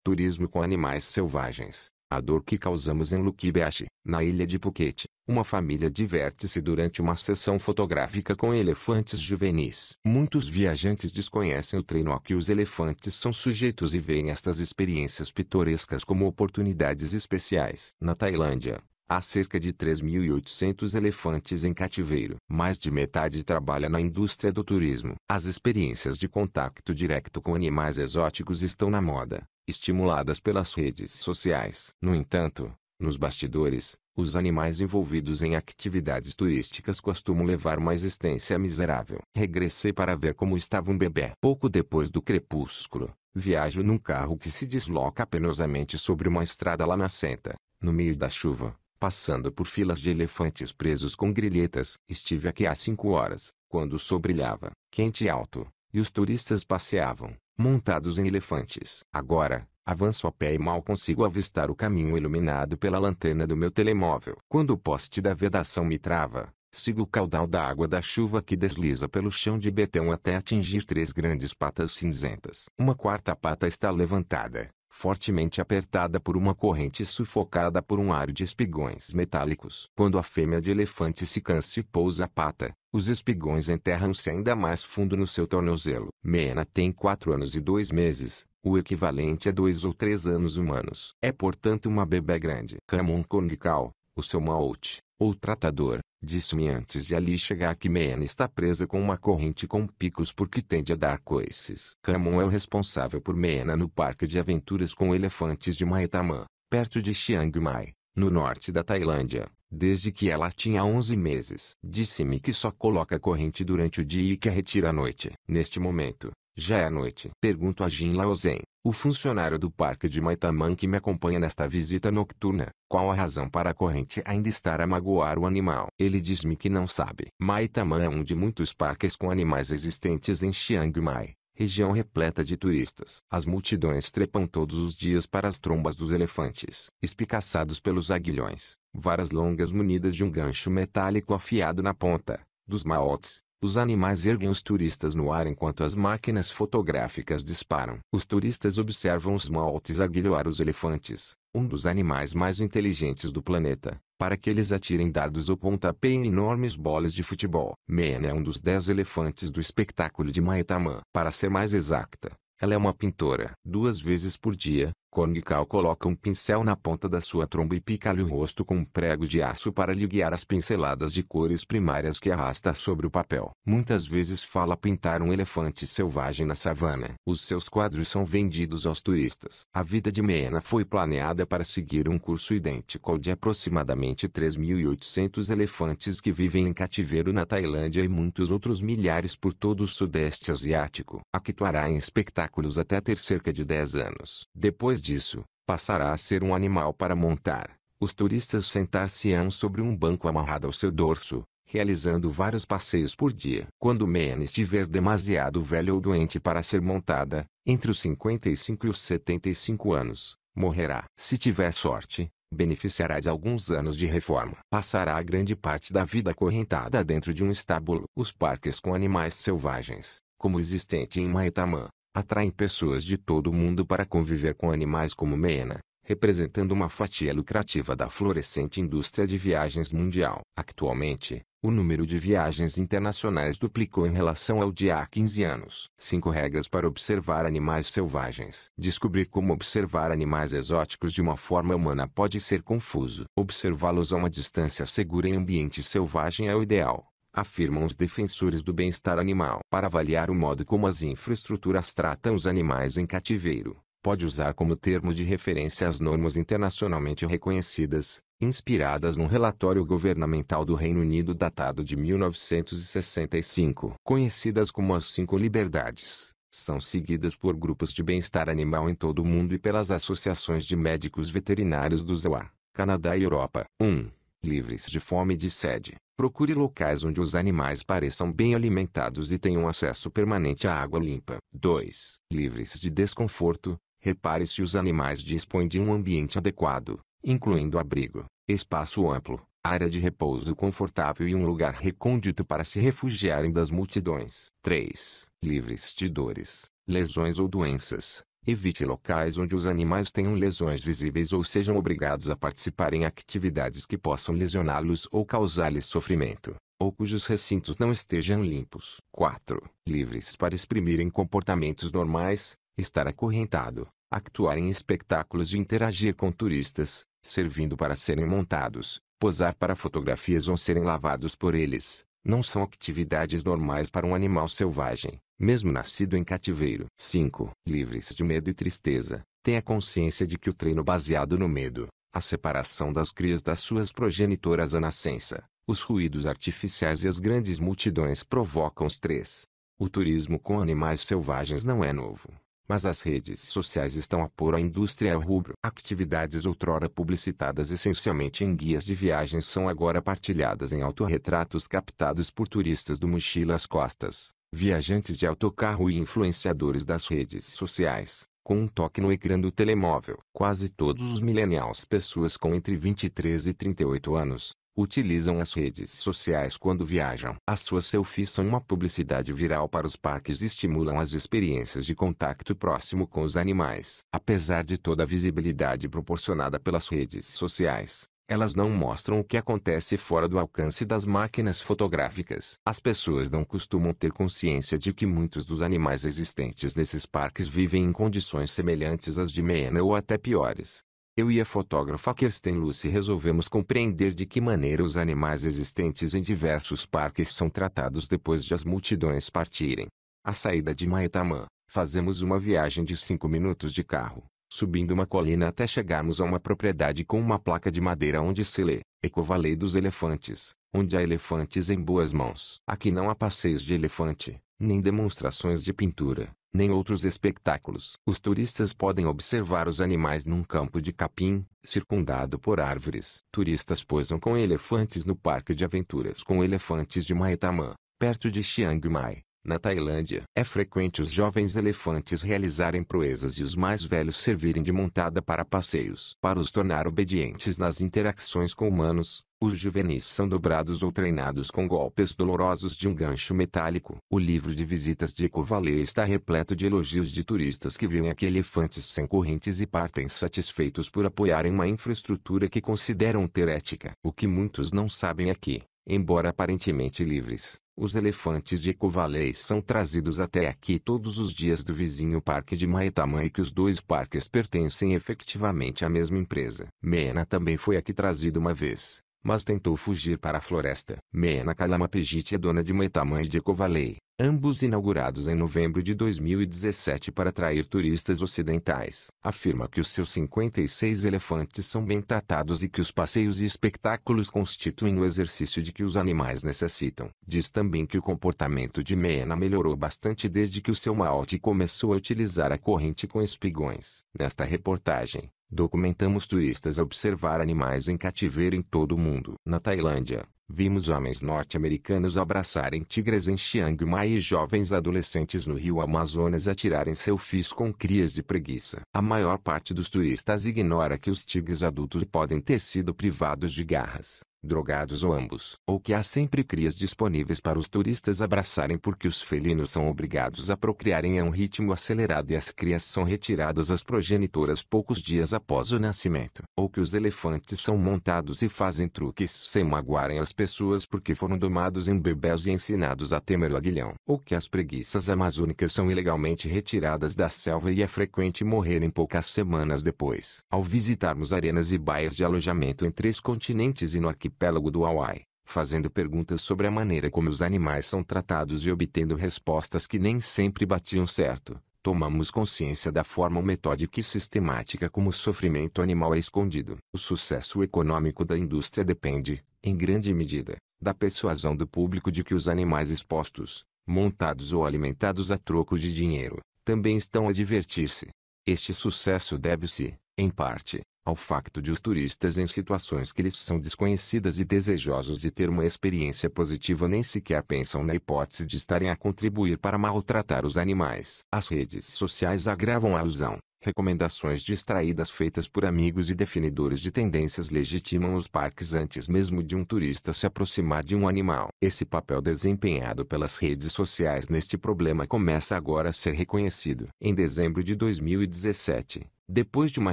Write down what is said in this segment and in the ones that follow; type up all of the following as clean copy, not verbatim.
Turismo com animais selvagens. A dor que causamos em Lucky Beach, na ilha de Phuket. Uma família diverte-se durante uma sessão fotográfica com elefantes juvenis. Muitos viajantes desconhecem o treino a que os elefantes são sujeitos e veem estas experiências pitorescas como oportunidades especiais. Na Tailândia, há cerca de 3.800 elefantes em cativeiro. Mais de metade trabalha na indústria do turismo. As experiências de contato direto com animais exóticos estão na moda, estimuladas pelas redes sociais. No entanto, nos bastidores, os animais envolvidos em atividades turísticas costumam levar uma existência miserável. Regressei para ver como estava um bebê. Pouco depois do crepúsculo, viajo num carro que se desloca penosamente sobre uma estrada lamacenta, no meio da chuva, passando por filas de elefantes presos com grilhetas. Estive aqui há 5 horas, quando o sol brilhava, quente e alto, e os turistas passeavam, montados em elefantes. Agora, avanço a pé e mal consigo avistar o caminho iluminado pela lanterna do meu telemóvel. Quando o poste da vedação me trava, sigo o caudal da água da chuva que desliza pelo chão de betão até atingir 3 grandes patas cinzentas. Uma quarta pata está levantada, fortemente apertada por uma corrente sufocada por um aro de espigões metálicos. Quando a fêmea de elefante se cansa e pousa a pata, os espigões enterram-se ainda mais fundo no seu tornozelo. Mena tem 4 anos e 2 meses, o equivalente a 2 ou 3 anos humanos. É portanto uma bebê grande. Kamon Kongkao, o seu maote, ou tratador, disse-me antes de ali chegar que Mena está presa com uma corrente com picos porque tende a dar coices. Kamon é o responsável por Mena no parque de aventuras com elefantes de Maetaman, perto de Chiang Mai, no norte da Tailândia, desde que ela tinha 11 meses. Disse-me que só coloca a corrente durante o dia e que a retira à noite. Neste momento, já é noite. Pergunto a Jin Laozen, o funcionário do parque de Maetaman que me acompanha nesta visita noturna, qual a razão para a corrente ainda estar a magoar o animal. Ele diz-me que não sabe. Maetaman é um de muitos parques com animais existentes em Chiang Mai, região repleta de turistas. As multidões trepam todos os dias para as trombas dos elefantes, espicaçados pelos aguilhões, varas longas munidas de um gancho metálico afiado na ponta, dos maotes. Os animais erguem os turistas no ar enquanto as máquinas fotográficas disparam. Os turistas observam os maotes aguilhoar os elefantes, um dos animais mais inteligentes do planeta, para que eles atirem dardos ou pontapé em enormes bolas de futebol. Mena é um dos 10 elefantes do espetáculo de Maetaman. Para ser mais exata, ela é uma pintora. 2 vezes por dia, Kongkao coloca um pincel na ponta da sua tromba e pica-lhe o rosto com um prego de aço para lhe guiar as pinceladas de cores primárias que arrasta sobre o papel. Muitas vezes fala pintar um elefante selvagem na savana. Os seus quadros são vendidos aos turistas. A vida de Mena foi planeada para seguir um curso idêntico ao de aproximadamente 3.800 elefantes que vivem em cativeiro na Tailândia e muitos outros milhares por todo o sudeste asiático. Actuará em espetáculos até ter cerca de 10 anos. Depois disso, passará a ser um animal para montar. Os turistas sentar-se-ão sobre um banco amarrado ao seu dorso, realizando vários passeios por dia. Quando Mena estiver demasiado velha ou doente para ser montada, entre os 55 e os 75 anos, morrerá. Se tiver sorte, beneficiará de alguns anos de reforma. Passará a grande parte da vida acorrentada dentro de um estábulo. Os parques com animais selvagens, como o existente em Maetaman, atraem pessoas de todo o mundo para conviver com animais como Mena, representando uma fatia lucrativa da florescente indústria de viagens mundial. Atualmente, o número de viagens internacionais duplicou em relação ao de há 15 anos. 5 regras para observar animais selvagens. Descobrir como observar animais exóticos de uma forma humana pode ser confuso. Observá-los a uma distância segura em ambiente selvagem é o ideal, afirmam os defensores do bem-estar animal. Para avaliar o modo como as infraestruturas tratam os animais em cativeiro, pode usar como termo de referência as normas internacionalmente reconhecidas, inspiradas num relatório governamental do Reino Unido datado de 1965. Conhecidas como as 5 liberdades, são seguidas por grupos de bem-estar animal em todo o mundo e pelas associações de médicos veterinários do ZOA, Canadá e Europa. 1. Livres de fome e de sede. Procure locais onde os animais pareçam bem alimentados e tenham acesso permanente à água limpa. 2. Livres de desconforto. Repare se os animais dispõem de um ambiente adequado, incluindo abrigo, espaço amplo, área de repouso confortável e um lugar recôndito para se refugiarem das multidões. 3. Livres de dores, lesões ou doenças. Evite locais onde os animais tenham lesões visíveis ou sejam obrigados a participar em atividades que possam lesioná-los ou causar-lhes sofrimento, ou cujos recintos não estejam limpos. 4. Livres para exprimirem comportamentos normais, estar acorrentado, actuar em espetáculos e interagir com turistas, servindo para serem montados, posar para fotografias ou serem lavados por eles, não são atividades normais para um animal selvagem, mesmo nascido em cativeiro. 5. Livres de medo e tristeza, tenha consciência de que o treino baseado no medo, a separação das crias das suas progenitoras à nascença, os ruídos artificiais e as grandes multidões provocam estresse. O turismo com animais selvagens não é novo, mas as redes sociais estão a pôr a indústria ao rubro. Atividades outrora publicitadas essencialmente em guias de viagem são agora partilhadas em autorretratos captados por turistas do mochila às costas, viajantes de autocarro e influenciadores das redes sociais, com um toque no ecrã do telemóvel. Quase todos os millennials, pessoas com entre 23 e 38 anos, utilizam as redes sociais quando viajam. As suas selfies são uma publicidade viral para os parques e estimulam as experiências de contato próximo com os animais. Apesar de toda a visibilidade proporcionada pelas redes sociais, elas não mostram o que acontece fora do alcance das máquinas fotográficas. As pessoas não costumam ter consciência de que muitos dos animais existentes nesses parques vivem em condições semelhantes às de Maena ou até piores. Eu e a fotógrafa Kirsten Lucy resolvemos compreender de que maneira os animais existentes em diversos parques são tratados depois de as multidões partirem. À saída de Maitama, fazemos uma viagem de 5 minutos de carro, subindo uma colina até chegarmos a uma propriedade com uma placa de madeira onde se lê Ecovalley dos Elefantes, onde há elefantes em boas mãos. Aqui não há passeios de elefante, nem demonstrações de pintura, nem outros espetáculos. Os turistas podem observar os animais num campo de capim, circundado por árvores. Turistas posam com elefantes no parque de aventuras com elefantes de Maitama, perto de Chiang Mai, na Tailândia. É frequente os jovens elefantes realizarem proezas e os mais velhos servirem de montada para passeios. Para os tornar obedientes nas interações com humanos, os juvenis são dobrados ou treinados com golpes dolorosos de um gancho metálico. O livro de visitas de Ecovalley está repleto de elogios de turistas que veem aqui elefantes sem correntes e partem satisfeitos por apoiarem uma infraestrutura que consideram ter ética. O que muitos não sabem é que, embora aparentemente livres, os elefantes de Ecovalley são trazidos até aqui todos os dias do vizinho parque de Maitama e que os dois parques pertencem efetivamente à mesma empresa. Maena também foi aqui trazido uma vez, mas tentou fugir para a floresta. Maena Kalamapegit é dona de Maitama e de Ecovalley, ambos inaugurados em novembro de 2017 para atrair turistas ocidentais. Afirma que os seus 56 elefantes são bem tratados e que os passeios e espetáculos constituem o exercício de que os animais necessitam. Diz também que o comportamento de Maena melhorou bastante desde que o seu maote começou a utilizar a corrente com espigões. Nesta reportagem, documentamos turistas a observar animais em cativeiro em todo o mundo. Na Tailândia, vimos homens norte-americanos abraçarem tigres em Chiang Mai e jovens adolescentes no rio Amazonas a tirarem selfies com crias de preguiça. A maior parte dos turistas ignora que os tigres adultos podem ter sido privados de garras, drogados ou ambos. Ou que há sempre crias disponíveis para os turistas abraçarem porque os felinos são obrigados a procriarem a um ritmo acelerado e as crias são retiradas às progenitoras poucos dias após o nascimento. Ou que os elefantes são montados e fazem truques sem magoarem as pessoas porque foram domados em bebés e ensinados a temer o aguilhão. Ou que as preguiças amazônicas são ilegalmente retiradas da selva e é frequente morrerem poucas semanas depois. Ao visitarmos arenas e baias de alojamento em 3 continentes e no arquipélago do Hawaii, fazendo perguntas sobre a maneira como os animais são tratados e obtendo respostas que nem sempre batiam certo, tomamos consciência da forma metódica e sistemática como o sofrimento animal é escondido. O sucesso econômico da indústria depende, em grande medida, da persuasão do público de que os animais expostos, montados ou alimentados a troco de dinheiro, também estão a divertir-se. Este sucesso deve-se, em parte, ao facto de os turistas em situações que lhes são desconhecidas e desejosos de ter uma experiência positiva nem sequer pensam na hipótese de estarem a contribuir para maltratar os animais. As redes sociais agravam a ilusão, Recomendações distraídas feitas por amigos e definidores de tendências legitimam os parques antes mesmo de um turista se aproximar de um animal. Esse papel desempenhado pelas redes sociais neste problema começa agora a ser reconhecido. Em dezembro de 2017, depois de uma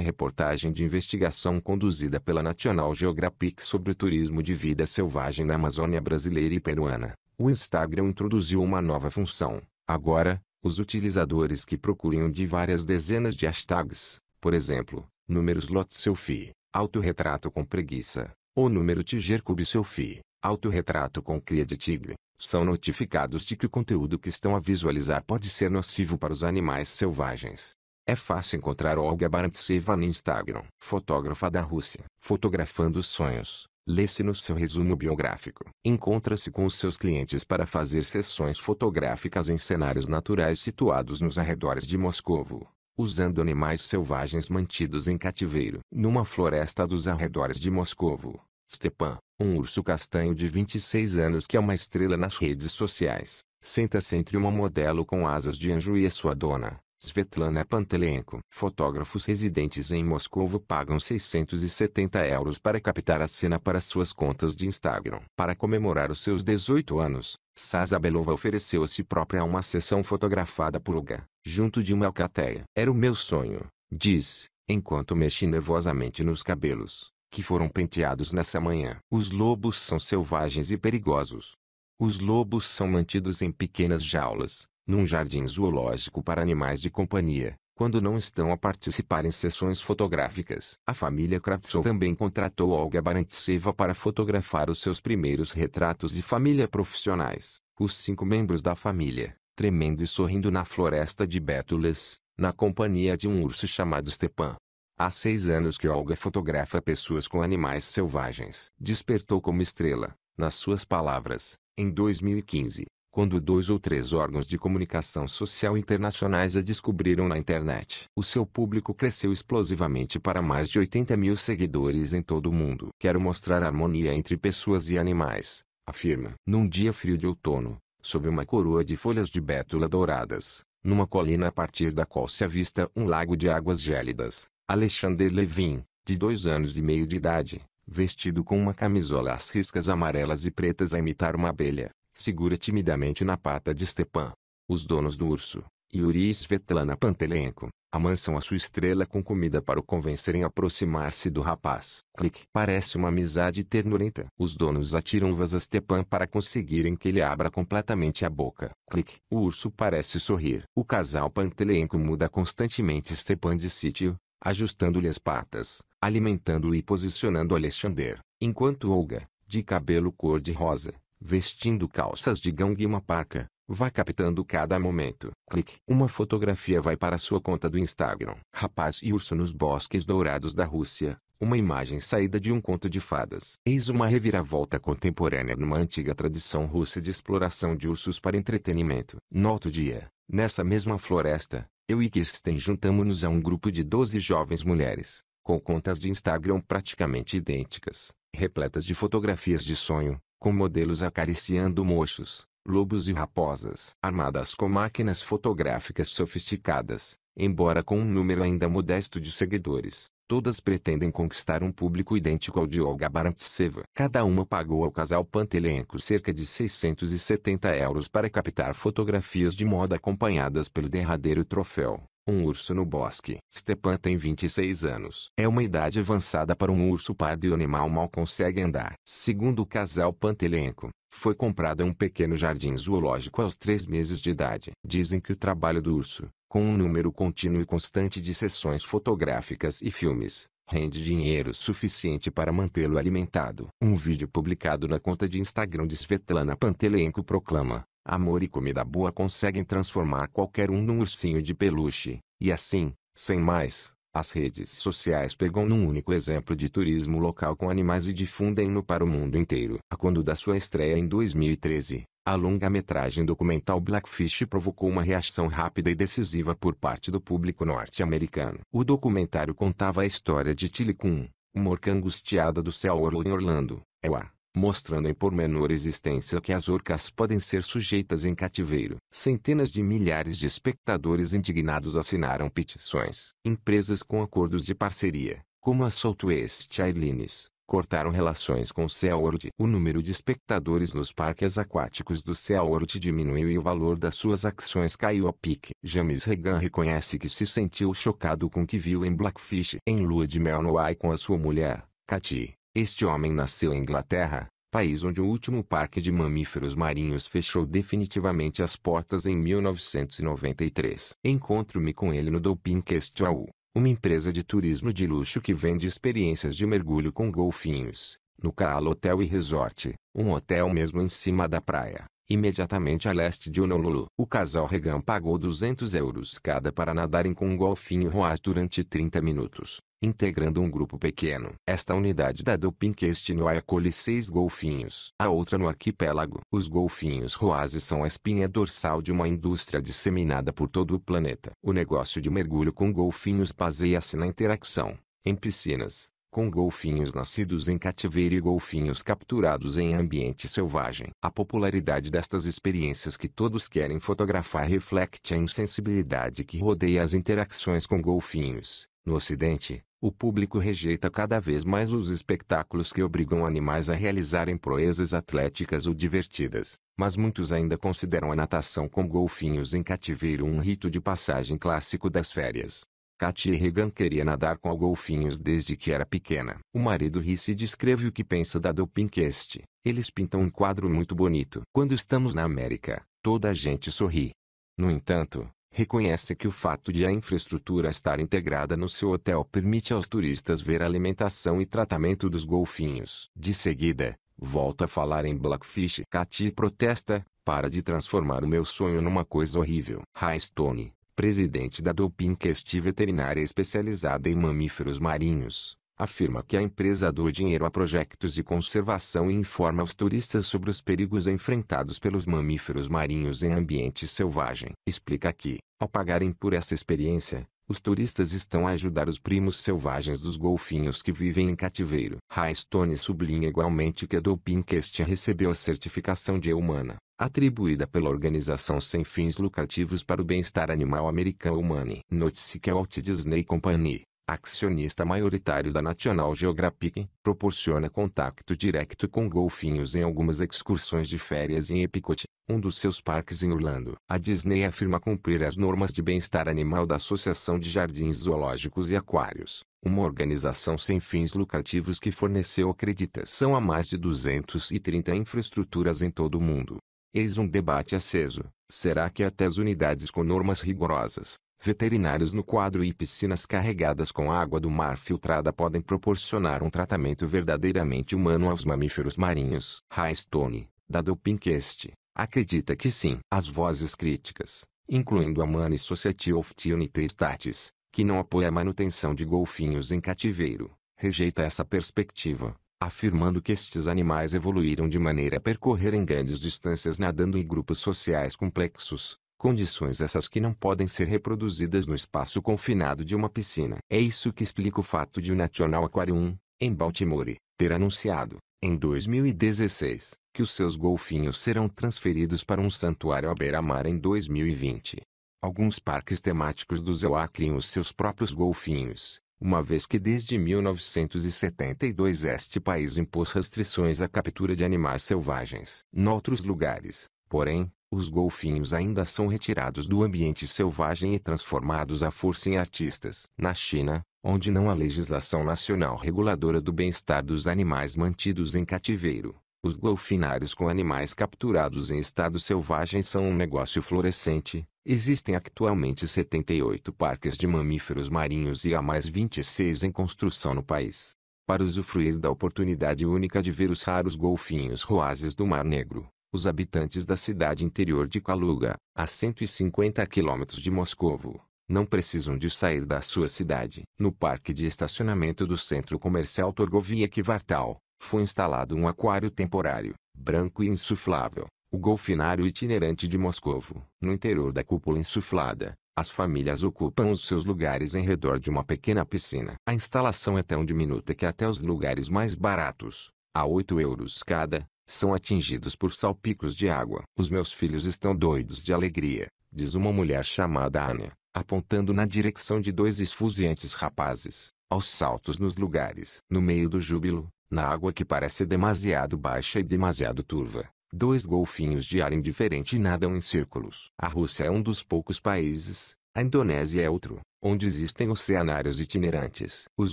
reportagem de investigação conduzida pela National Geographic sobre o turismo de vida selvagem na Amazônia brasileira e peruana, o Instagram introduziu uma nova função. Agora, os utilizadores que procurem de várias dezenas de hashtags, por exemplo, número slot selfie, autorretrato com preguiça, ou número tiger cube selfie, autorretrato com cria de tigre, são notificados de que o conteúdo que estão a visualizar pode ser nocivo para os animais selvagens. É fácil encontrar Olga Barantseva no Instagram, fotógrafa da Rússia, fotografando os sonhos. Lê-se no seu resumo biográfico. Encontra-se com os seus clientes para fazer sessões fotográficas em cenários naturais situados nos arredores de Moscovo, usando animais selvagens mantidos em cativeiro. Numa floresta dos arredores de Moscovo, Stepan, um urso castanho de 26 anos que é uma estrela nas redes sociais, senta-se entre uma modelo com asas de anjo e a sua dona, Svetlana Pantelenko. Fotógrafos residentes em Moscovo pagam 670 euros para captar a cena para suas contas de Instagram. Para comemorar os seus 18 anos, Saza Belova ofereceu a si própria uma sessão fotografada por Olga, junto de uma alcateia. Era o meu sonho, diz, enquanto mexe nervosamente nos cabelos, que foram penteados nessa manhã. Os lobos são selvagens e perigosos. Os lobos são mantidos em pequenas jaulas, num jardim zoológico para animais de companhia, quando não estão a participar em sessões fotográficas. A família Kravtsov também contratou Olga Barantseva para fotografar os seus primeiros retratos de família profissionais. Os 5 membros da família, tremendo e sorrindo na floresta de Bétulas, na companhia de um urso chamado Stepan. Há 6 anos que Olga fotografa pessoas com animais selvagens. Despertou como estrela, nas suas palavras, em 2015. Quando 2 ou 3 órgãos de comunicação social internacionais a descobriram na internet. O seu público cresceu explosivamente para mais de 80 mil seguidores em todo o mundo. Quero mostrar harmonia entre pessoas e animais, afirma. Num dia frio de outono, sob uma coroa de folhas de bétula douradas, numa colina a partir da qual se avista um lago de águas gélidas, Alexander Levin, de 2 anos e meio de idade, vestido com uma camisola às riscas amarelas e pretas a imitar uma abelha, segura timidamente na pata de Stepan. Os donos do urso, Yuri e Svetlana Pantelenko, amansam a sua estrela com comida para o convencerem a aproximar-se do rapaz. Clique. Parece uma amizade ternurenta. Os donos atiram uvas a Stepan para conseguirem que ele abra completamente a boca. Clique. O urso parece sorrir. O casal Pantelenko muda constantemente Stepan de sítio, ajustando-lhe as patas, alimentando-o e posicionando Alexander, enquanto Olga, de cabelo cor-de-rosa, vestindo calças de gangue e uma parca, vai captando cada momento. Clique. Uma fotografia vai para sua conta do Instagram. Rapaz e urso nos bosques dourados da Rússia. Uma imagem saída de um conto de fadas. Eis uma reviravolta contemporânea numa antiga tradição russa de exploração de ursos para entretenimento. No outro dia, nessa mesma floresta, eu e Kirsten juntamos-nos a um grupo de 12 jovens mulheres, com contas de Instagram praticamente idênticas, repletas de fotografias de sonho, com modelos acariciando mochos, lobos e raposas. Armadas com máquinas fotográficas sofisticadas, embora com um número ainda modesto de seguidores, todas pretendem conquistar um público idêntico ao de Olga Barantseva. Cada uma pagou ao casal Pantelenko cerca de 670 euros para captar fotografias de moda acompanhadas pelo derradeiro troféu, um urso no bosque. Stepan tem 26 anos. É uma idade avançada para um urso pardo e o animal mal consegue andar. Segundo o casal Pantelenko, foi comprado um pequeno jardim zoológico aos 3 meses de idade. Dizem que o trabalho do urso, com um número contínuo e constante de sessões fotográficas e filmes, rende dinheiro suficiente para mantê-lo alimentado. Um vídeo publicado na conta de Instagram de Svetlana Pantelenko proclama: amor e comida boa conseguem transformar qualquer um num ursinho de peluche. E assim, sem mais, as redes sociais pegam num único exemplo de turismo local com animais e difundem-no para o mundo inteiro. Quando da sua estreia em 2013, a longa-metragem documental Blackfish provocou uma reação rápida e decisiva por parte do público norte-americano. O documentário contava a história de Tilly Kun, uma orca angustiada do céu em Orlando, Iowa, mostrando em pormenor existência que as orcas podem ser sujeitas em cativeiro. Centenas de milhares de espectadores indignados assinaram petições. Empresas com acordos de parceria, como a Southwest Airlines, cortaram relações com SeaWorld. O número de espectadores nos parques aquáticos do SeaWorld diminuiu e o valor das suas ações caiu a pique. James Regan reconhece que se sentiu chocado com o que viu em Blackfish. Em lua de mel no Hawaii com a sua mulher, Katie, este homem nasceu em Inglaterra, país onde o último parque de mamíferos marinhos fechou definitivamente as portas em 1993. Encontro-me com ele no Dolphincast Travel, uma empresa de turismo de luxo que vende experiências de mergulho com golfinhos, no Kaala Hotel e Resort, um hotel mesmo em cima da praia, imediatamente a leste de Honolulu. O casal Regan pagou €200 cada para nadarem com um golfinho roaz durante 30 minutos, integrando um grupo pequeno. Esta unidade da Dolphincast no Hawaii acolhe 6 golfinhos. A outra no arquipélago. Os golfinhos roazes são a espinha dorsal de uma indústria disseminada por todo o planeta. O negócio de mergulho com golfinhos baseia-se na interação, em piscinas, com golfinhos nascidos em cativeiro e golfinhos capturados em ambiente selvagem. A popularidade destas experiências que todos querem fotografar reflete a insensibilidade que rodeia as interações com golfinhos. No Ocidente, o público rejeita cada vez mais os espetáculos que obrigam animais a realizarem proezas atléticas ou divertidas, mas muitos ainda consideram a natação com golfinhos em cativeiro um rito de passagem clássico das férias. Katie Regan queria nadar com golfinhos desde que era pequena. O marido ri-se e descreve o que pensa da Dolphincast. Eles pintam um quadro muito bonito. Quando estamos na América, toda a gente sorri. No entanto, reconhece que o fato de a infraestrutura estar integrada no seu hotel permite aos turistas ver a alimentação e tratamento dos golfinhos. De seguida, volta a falar em Blackfish. Katie protesta: para de transformar o meu sonho numa coisa horrível. Ray Stone, presidente da Dolphincast veterinária especializada em mamíferos marinhos, afirma que a empresa doa dinheiro a projetos de conservação e informa os turistas sobre os perigos enfrentados pelos mamíferos marinhos em ambiente selvagem. Explica que, ao pagarem por essa experiência, os turistas estão a ajudar os primos selvagens dos golfinhos que vivem em cativeiro. Ray Stone sublinha igualmente que a Dolphincast recebeu a certificação de humana, atribuída pela organização sem fins lucrativos para o bem-estar animal americana Humane. Note-se que a Walt Disney Company, acionista maioritário da National Geographic, proporciona contato direto com golfinhos em algumas excursões de férias em Epcot, um dos seus parques em Orlando. A Disney afirma cumprir as normas de bem-estar animal da Associação de Jardins Zoológicos e Aquários, uma organização sem fins lucrativos que forneceu acreditação a mais de 230 infraestruturas em todo o mundo. Eis um debate aceso: será que até as unidades com normas rigorosas, veterinários no quadro e piscinas carregadas com água do mar filtrada podem proporcionar um tratamento verdadeiramente humano aos mamíferos marinhos? Ray Stone, da Dolphincast, acredita que sim. As vozes críticas, incluindo a Humane Society of the United States, que não apoia a manutenção de golfinhos em cativeiro, rejeita essa perspectiva, afirmando que estes animais evoluíram de maneira a percorrerem grandes distâncias nadando em grupos sociais complexos, condições essas que não podem ser reproduzidas no espaço confinado de uma piscina. É isso que explica o fato de o National Aquarium, em Baltimore, ter anunciado, em 2016, que os seus golfinhos serão transferidos para um santuário à beira-mar em 2020. Alguns parques temáticos do zoo criam os seus próprios golfinhos, uma vez que desde 1972 este país impôs restrições à captura de animais selvagens. Noutros lugares, porém, os golfinhos ainda são retirados do ambiente selvagem e transformados à força em artistas. Na China, onde não há legislação nacional reguladora do bem-estar dos animais mantidos em cativeiro, os golfinários com animais capturados em estado selvagem são um negócio florescente. Existem atualmente 78 parques de mamíferos marinhos e há mais 26 em construção no país. Para usufruir da oportunidade única de ver os raros golfinhos roazes do Mar Negro, os habitantes da cidade interior de Kaluga, a 150 quilômetros de Moscovo, não precisam de sair da sua cidade. No parque de estacionamento do Centro Comercial Torgovia Kvartal, foi instalado um aquário temporário, branco e insuflável, o golfinário itinerante de Moscovo. No interior da cúpula insuflada, as famílias ocupam os seus lugares em redor de uma pequena piscina. A instalação é tão diminuta que até os lugares mais baratos, a 8 euros cada, são atingidos por salpicos de água. Os meus filhos estão doidos de alegria, diz uma mulher chamada Anya, apontando na direção de dois esfuziantes rapazes, aos saltos nos lugares. No meio do júbilo, na água que parece demasiado baixa e demasiado turva, dois golfinhos de ar indiferente nadam em círculos. A Rússia é um dos poucos países, a Indonésia é outro, onde existem oceanários itinerantes. Os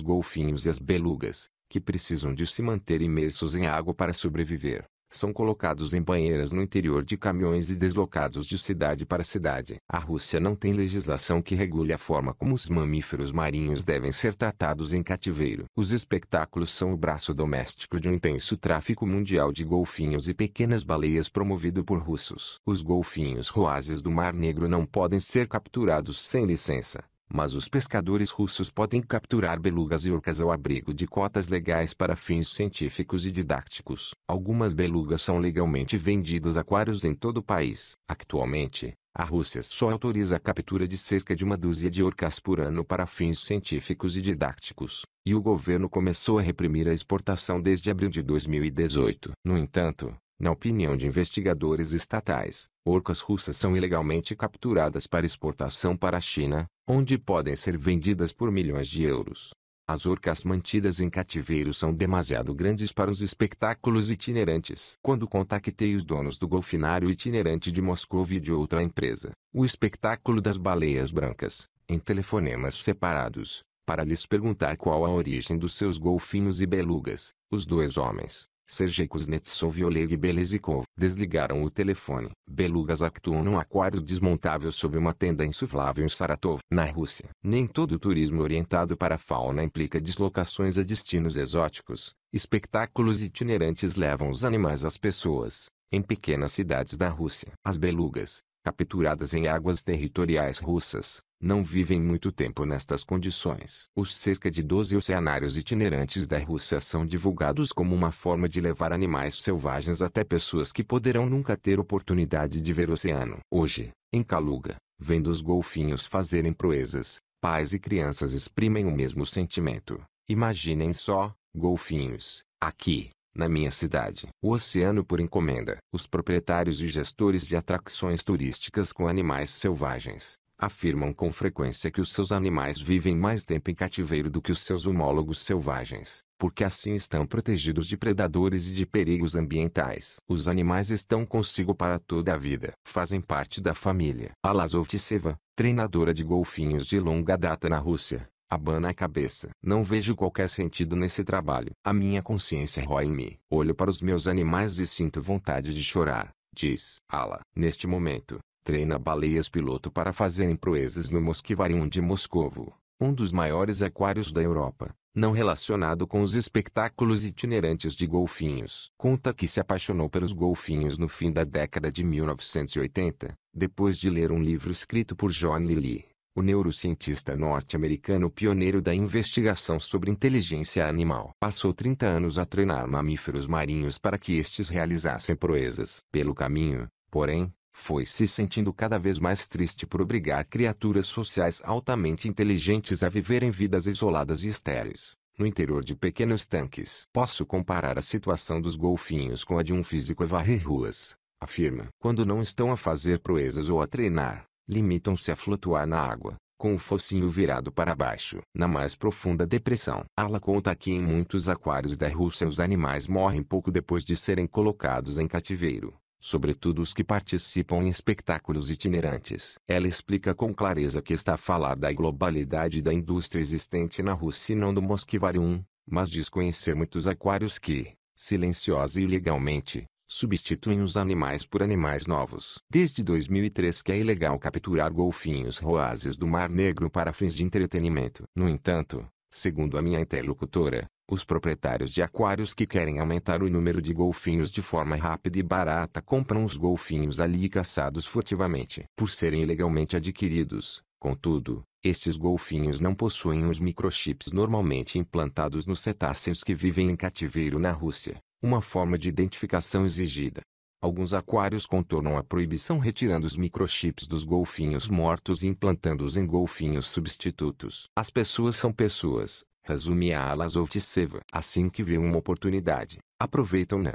golfinhos e as belugas, que precisam de se manter imersos em água para sobreviver, são colocados em banheiras no interior de caminhões e deslocados de cidade para cidade. A Rússia não tem legislação que regule a forma como os mamíferos marinhos devem ser tratados em cativeiro. Os espetáculos são o braço doméstico de um intenso tráfico mundial de golfinhos e pequenas baleias promovido por russos. Os golfinhos roazes do Mar Negro não podem ser capturados sem licença, mas os pescadores russos podem capturar belugas e orcas ao abrigo de cotas legais para fins científicos e didáticos. Algumas belugas são legalmente vendidas a aquários em todo o país. Atualmente, a Rússia só autoriza a captura de cerca de uma dúzia de orcas por ano para fins científicos e didáticos, e o governo começou a reprimir a exportação desde abril de 2018. No entanto, na opinião de investigadores estatais, orcas russas são ilegalmente capturadas para exportação para a China, onde podem ser vendidas por milhões de euros. As orcas mantidas em cativeiro são demasiado grandes para os espetáculos itinerantes. Quando contactei os donos do golfinário itinerante de Moscou e de outra empresa, o espetáculo das baleias brancas, em telefonemas separados, para lhes perguntar qual a origem dos seus golfinhos e belugas, os dois homens, Sergei Kuznetsov e Oleg Belezikov, desligaram o telefone. Belugas actuam num aquário desmontável sob uma tenda insuflável em Saratov, na Rússia. Nem todo turismo orientado para a fauna implica deslocações a destinos exóticos. Espetáculos itinerantes levam os animais às pessoas, em pequenas cidades da Rússia. As belugas, capturadas em águas territoriais russas, não vivem muito tempo nestas condições. Os cerca de 12 oceanários itinerantes da Rússia são divulgados como uma forma de levar animais selvagens até pessoas que poderão nunca ter oportunidade de ver o oceano. Hoje, em Kaluga, vendo os golfinhos fazerem proezas, pais e crianças exprimem o mesmo sentimento. Imaginem só, golfinhos, aqui, na minha cidade. O oceano por encomenda. Os proprietários e gestores de atrações turísticas com animais selvagens afirmam com frequência que os seus animais vivem mais tempo em cativeiro do que os seus homólogos selvagens, porque assim estão protegidos de predadores e de perigos ambientais. Os animais estão consigo para toda a vida. Fazem parte da família. Alla Zovtseva, treinadora de golfinhos de longa data na Rússia, abana a cabeça. Não vejo qualquer sentido nesse trabalho. A minha consciência rói em mim. Olho para os meus animais e sinto vontade de chorar, diz Alla. Neste momento, treina baleias piloto para fazerem proezas no Moskvarium de Moscovo, um dos maiores aquários da Europa, não relacionado com os espetáculos itinerantes de golfinhos. Conta que se apaixonou pelos golfinhos no fim da década de 1980, depois de ler um livro escrito por John Lilly, o neurocientista norte-americano pioneiro da investigação sobre inteligência animal. Passou 30 anos a treinar mamíferos marinhos para que estes realizassem proezas. Pelo caminho, porém, foi se sentindo cada vez mais triste por obrigar criaturas sociais altamente inteligentes a viverem vidas isoladas e estéreis, no interior de pequenos tanques. Posso comparar a situação dos golfinhos com a de um físico a varrer ruas, afirma. Quando não estão a fazer proezas ou a treinar, limitam-se a flutuar na água, com o focinho virado para baixo. Na mais profunda depressão. Alla conta que em muitos aquários da Rússia os animais morrem pouco depois de serem colocados em cativeiro, sobretudo os que participam em espetáculos itinerantes. Ela explica com clareza que está a falar da globalidade da indústria existente na Rússia e não do Moskvarium, mas diz conhecer muitos aquários que, silenciosa e ilegalmente, substituem os animais por animais novos. Desde 2003 que é ilegal capturar golfinhos roazes do Mar Negro para fins de entretenimento. No entanto, segundo a minha interlocutora, os proprietários de aquários que querem aumentar o número de golfinhos de forma rápida e barata compram os golfinhos ali caçados furtivamente. Por serem ilegalmente adquiridos, contudo, estes golfinhos não possuem os microchips normalmente implantados nos cetáceos que vivem em cativeiro na Rússia, uma forma de identificação exigida. Alguns aquários contornam a proibição retirando os microchips dos golfinhos mortos e implantando-os em golfinhos substitutos. As pessoas são pessoas, resume a Alla Zovtseva. Assim que vê uma oportunidade, aproveitam-na.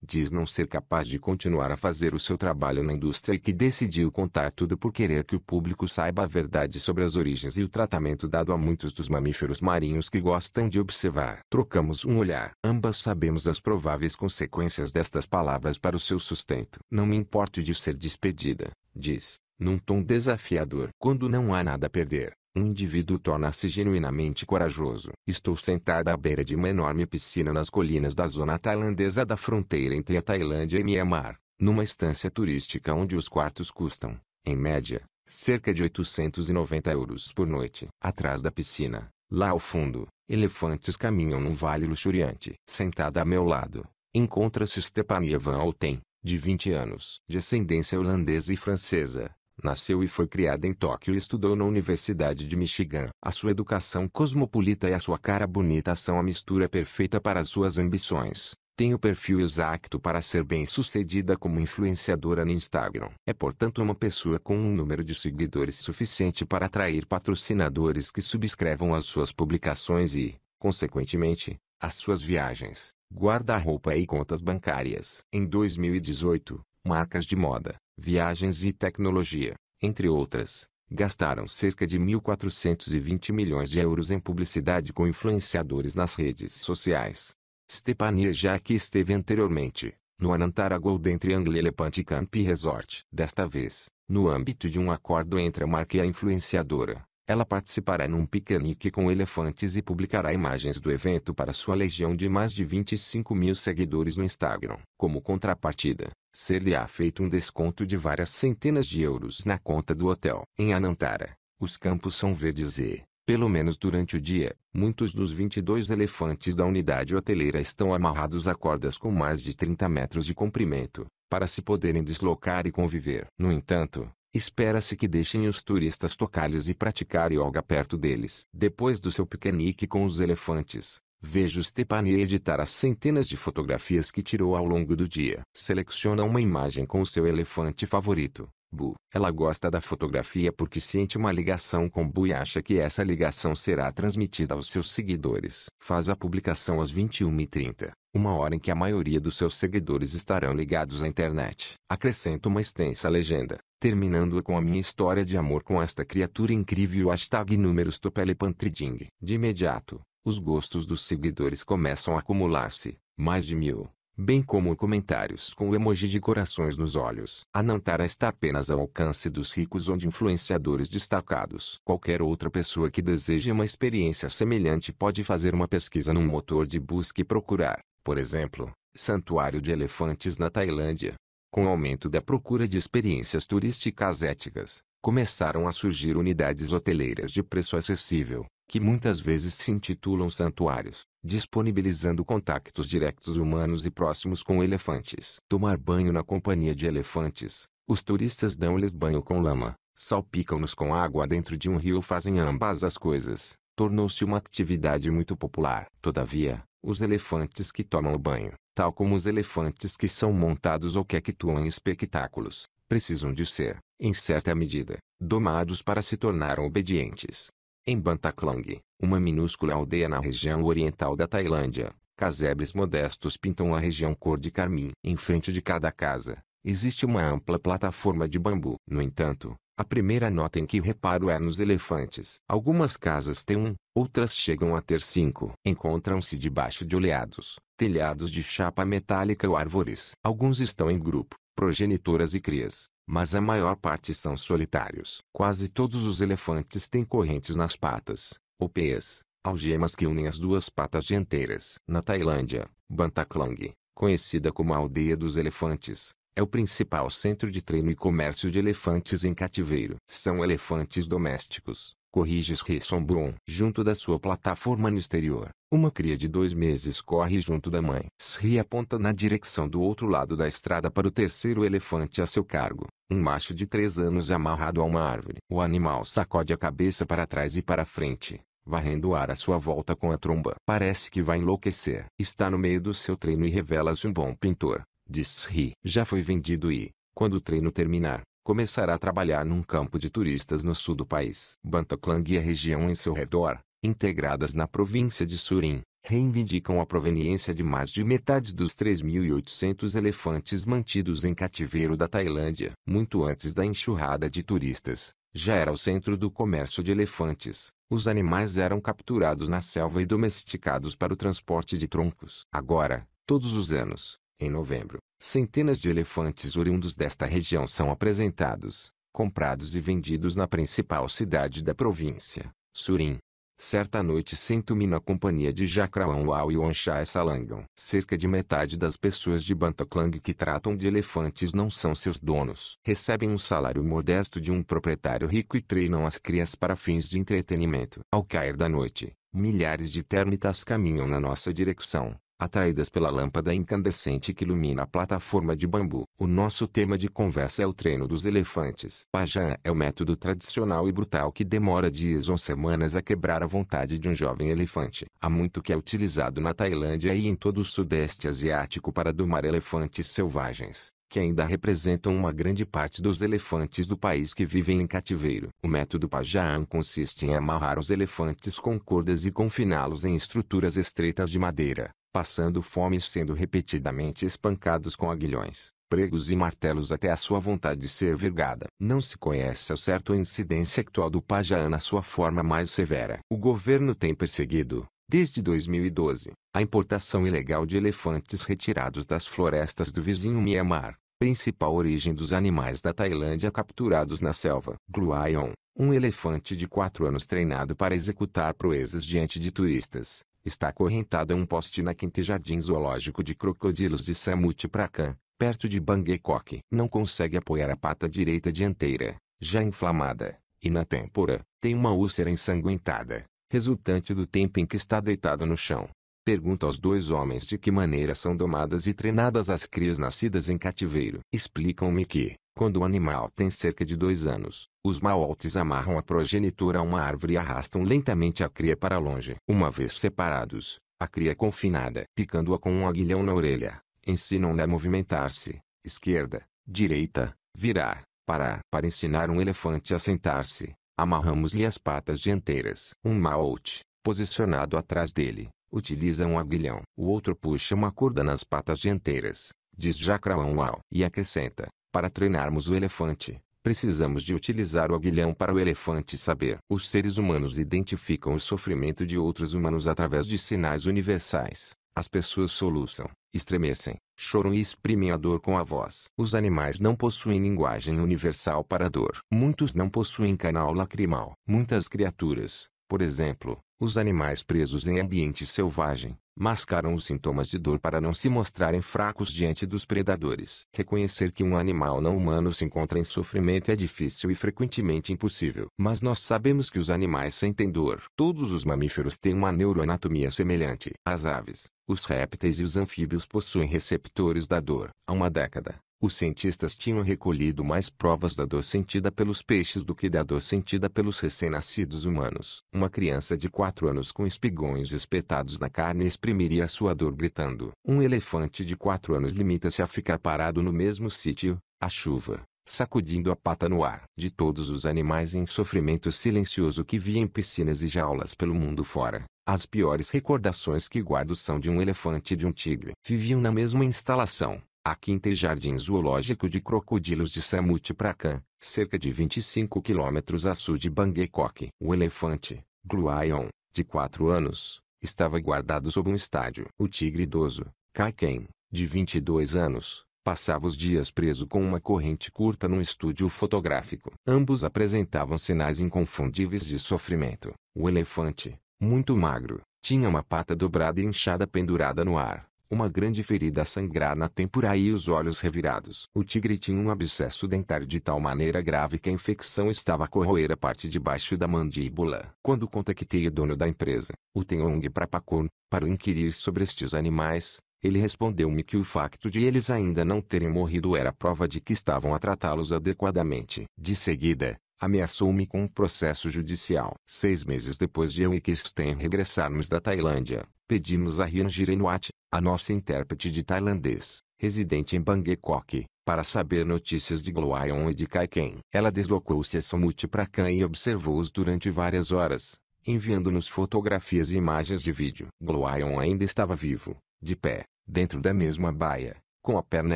Diz não ser capaz de continuar a fazer o seu trabalho na indústria e que decidiu contar tudo por querer que o público saiba a verdade sobre as origens e o tratamento dado a muitos dos mamíferos marinhos que gostam de observar. Trocamos um olhar. Ambas sabemos as prováveis consequências destas palavras para o seu sustento. Não me importo de ser despedida, diz, num tom desafiador. Quando não há nada a perder, um indivíduo torna-se genuinamente corajoso. Estou sentada à beira de uma enorme piscina nas colinas da zona tailandesa da fronteira entre a Tailândia e Mianmar, numa estância turística onde os quartos custam, em média, cerca de 890 euros por noite. Atrás da piscina, lá ao fundo, elefantes caminham num vale luxuriante. Sentada a meu lado, encontra-se Stepania Van Alten, de 20 anos, de ascendência holandesa e francesa. Nasceu e foi criada em Tóquio e estudou na Universidade de Michigan. A sua educação cosmopolita e a sua cara bonita são a mistura perfeita para as suas ambições. Tem o perfil exato para ser bem-sucedida como influenciadora no Instagram. É portanto uma pessoa com um número de seguidores suficiente para atrair patrocinadores que subscrevam as suas publicações e, consequentemente, as suas viagens, guarda-roupa e contas bancárias. Em 2018, marcas de moda, viagens e tecnologia, entre outras, gastaram cerca de 1.420 milhões de euros em publicidade com influenciadores nas redes sociais. Stepania já aqui esteve anteriormente, no Anantara Golden Triangle Elephant Camp Resort. Desta vez, no âmbito de um acordo entre a marca e a influenciadora, ela participará num piquenique com elefantes e publicará imagens do evento para sua legião de mais de 25 mil seguidores no Instagram. Como contrapartida, ser-lhe-á feito um desconto de várias centenas de euros na conta do hotel. Em Anantara, os campos são verdes e, pelo menos durante o dia, muitos dos 22 elefantes da unidade hoteleira estão amarrados a cordas com mais de 30 metros de comprimento, para se poderem deslocar e conviver. No entanto, espera-se que deixem os turistas tocar-lhes e praticar yoga perto deles. Depois do seu piquenique com os elefantes, vejo Stepania editar as centenas de fotografias que tirou ao longo do dia. Seleciona uma imagem com o seu elefante favorito, Bu. Ela gosta da fotografia porque sente uma ligação com Bu e acha que essa ligação será transmitida aos seus seguidores. Faz a publicação às 21h30, uma hora em que a maioria dos seus seguidores estarão ligados à internet. Acrescenta uma extensa legenda, terminando com a minha história de amor com esta criatura incrível. Hashtag números Topelepantrидing. De imediato, os gostos dos seguidores começam a acumular-se, mais de 1.000, bem como comentários com o emoji de corações nos olhos. Anantara está apenas ao alcance dos ricos ou de influenciadores destacados. Qualquer outra pessoa que deseje uma experiência semelhante pode fazer uma pesquisa num motor de busca e procurar, por exemplo, Santuário de Elefantes na Tailândia. Com o aumento da procura de experiências turísticas éticas, começaram a surgir unidades hoteleiras de preço acessível, que muitas vezes se intitulam santuários, disponibilizando contactos diretos humanos e próximos com elefantes. Tomar banho na companhia de elefantes. Os turistas dão-lhes banho com lama, salpicam-nos com água dentro de um rio, fazem ambas as coisas. Tornou-se uma atividade muito popular. Todavia, os elefantes que tomam banho, tal como os elefantes que são montados ou que actuam em espetáculos, precisam de ser, em certa medida, domados para se tornar obedientes. Em Bantaklang, uma minúscula aldeia na região oriental da Tailândia, casebres modestos pintam a região cor de carmim. Em frente de cada casa, existe uma ampla plataforma de bambu. No entanto, a primeira nota em que reparo é nos elefantes. Algumas casas têm outras chegam a ter 5. Encontram-se debaixo de oleados, telhados de chapa metálica ou árvores. Alguns estão em grupo, progenitoras e crias, mas a maior parte são solitários. Quase todos os elefantes têm correntes nas patas, ou pés, algemas que unem as duas patas dianteiras. Na Tailândia, Bantaklang, conhecida como a Aldeia dos Elefantes, é o principal centro de treino e comércio de elefantes em cativeiro. São elefantes domésticos, corrige Sri Sombron. Junto da sua plataforma no exterior, uma cria de 2 meses corre junto da mãe. Sri aponta na direção do outro lado da estrada para o terceiro elefante a seu cargo, um macho de 3 anos amarrado a uma árvore. O animal sacode a cabeça para trás e para frente, varrendo o ar à sua volta com a tromba. Parece que vai enlouquecer. Está no meio do seu treino e revela-se um bom pintor, diz Sri. Já foi vendido e, quando o treino terminar, começará a trabalhar num campo de turistas no sul do país. Bantaklang e a região em seu redor, integradas na província de Surin, reivindicam a proveniência de mais de metade dos 3.800 elefantes mantidos em cativeiro da Tailândia. Muito antes da enxurrada de turistas, já era o centro do comércio de elefantes. Os animais eram capturados na selva e domesticados para o transporte de troncos. Agora, todos os anos, em novembro, centenas de elefantes oriundos desta região são apresentados, comprados e vendidos na principal cidade da província, Surin. Certa noite sento-me na companhia de Jakrawanwal e Wanchai Salangan. Cerca de metade das pessoas de Bantaklang que tratam de elefantes não são seus donos. Recebem um salário modesto de um proprietário rico e treinam as crias para fins de entretenimento. Ao cair da noite, milhares de termitas caminham na nossa direção, atraídas pela lâmpada incandescente que ilumina a plataforma de bambu. O nosso tema de conversa é o treino dos elefantes. Pajaan é o método tradicional e brutal que demora dias ou semanas a quebrar a vontade de um jovem elefante. Há muito que é utilizado na Tailândia e em todo o sudeste asiático para domar elefantes selvagens, que ainda representam uma grande parte dos elefantes do país que vivem em cativeiro. O método Pajaan consiste em amarrar os elefantes com cordas e confiná-los em estruturas estreitas de madeira, passando fome e sendo repetidamente espancados com aguilhões, pregos e martelos até a sua vontade ser vergada. Não se conhece ao certo a incidência actual do Pajaan na sua forma mais severa. O governo tem perseguido, desde 2012, a importação ilegal de elefantes retirados das florestas do vizinho Mianmar, principal origem dos animais da Tailândia capturados na selva. Gluayon, um elefante de 4 anos treinado para executar proezas diante de turistas, está acorrentado a um poste na Quinta Jardim Zoológico de Crocodilos de Samut Prakan, perto de Bangkok. Não consegue apoiar a pata direita dianteira, já inflamada, e na têmpora, tem uma úlcera ensanguentada, resultante do tempo em que está deitado no chão. Pergunta aos 2 homens de que maneira são domadas e treinadas as crias nascidas em cativeiro. Explicam-me que, quando o animal tem cerca de 2 anos, os maotes amarram a progenitora a uma árvore e arrastam lentamente a cria para longe. Uma vez separados, a cria é confinada, picando-a com um aguilhão na orelha. Ensinam-lhe a movimentar-se, esquerda, direita, virar, parar. Para ensinar um elefante a sentar-se, amarramos-lhe as patas dianteiras. Um maote, posicionado atrás dele, utiliza um aguilhão. O outro puxa uma corda nas patas dianteiras, diz Jakrawanwal, e acrescenta: para treinarmos o elefante, precisamos de utilizar o aguilhão para o elefante saber. Os seres humanos identificam o sofrimento de outros humanos através de sinais universais. As pessoas soluçam, estremecem, choram e exprimem a dor com a voz. Os animais não possuem linguagem universal para a dor. Muitos não possuem canal lacrimal. Muitas criaturas, por exemplo, os animais presos em ambiente selvagem, mascaram os sintomas de dor para não se mostrarem fracos diante dos predadores. Reconhecer que um animal não humano se encontra em sofrimento é difícil e frequentemente impossível. Mas nós sabemos que os animais sentem dor. Todos os mamíferos têm uma neuroanatomia semelhante. As aves, os répteis e os anfíbios possuem receptores da dor. Há uma década, os cientistas tinham recolhido mais provas da dor sentida pelos peixes do que da dor sentida pelos recém-nascidos humanos. Uma criança de 4 anos com espigões espetados na carne exprimiria sua dor gritando. Um elefante de 4 anos limita-se a ficar parado no mesmo sítio, à chuva, sacudindo a pata no ar. De todos os animais em sofrimento silencioso que vi em piscinas e jaulas pelo mundo fora, as piores recordações que guardo são de um elefante e de um tigre. Viviam na mesma instalação, a Quinta Jardim Zoológico de Crocodilos de Samut Prakan, cerca de 25 quilômetros a sul de Bangkok. O elefante, Gluayon, de 4 anos, estava guardado sob um estádio. O tigre idoso, Kaiken, de 22 anos, passava os dias preso com uma corrente curta num estúdio fotográfico. Ambos apresentavam sinais inconfundíveis de sofrimento. O elefante, muito magro, tinha uma pata dobrada e inchada pendurada no ar, uma grande ferida a sangrar na têmpora e os olhos revirados. O tigre tinha um abscesso dentário de tal maneira grave que a infecção estava a corroer a parte de baixo da mandíbula. Quando contactei o dono da empresa, o Tenong Prapakon, para o inquirir sobre estes animais, ele respondeu-me que o facto de eles ainda não terem morrido era prova de que estavam a tratá-los adequadamente. De seguida, ameaçou-me com um processo judicial. 6 meses depois de eu e Kirsten regressarmos da Tailândia, pedimos a Rian Jirenwat, a nossa intérprete de tailandês, residente em Bangkok, para saber notícias de Gluayon e de Kaiken. Ela deslocou-se a Samut Prakan e observou-os durante várias horas, enviando-nos fotografias e imagens de vídeo. Gloion ainda estava vivo, de pé, dentro da mesma baia, com a perna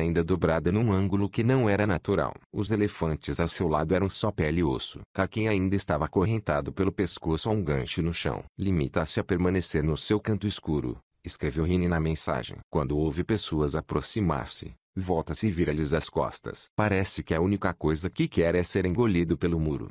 ainda dobrada num ângulo que não era natural. Os elefantes a seu lado eram só pele e osso. Kakin ainda estava acorrentado pelo pescoço a um gancho no chão. Limita-se a permanecer no seu canto escuro, escreveu Rini na mensagem. Quando ouve pessoas aproximar-se, volta-se e vira-lhes as costas. Parece que a única coisa que quer é ser engolido pelo muro.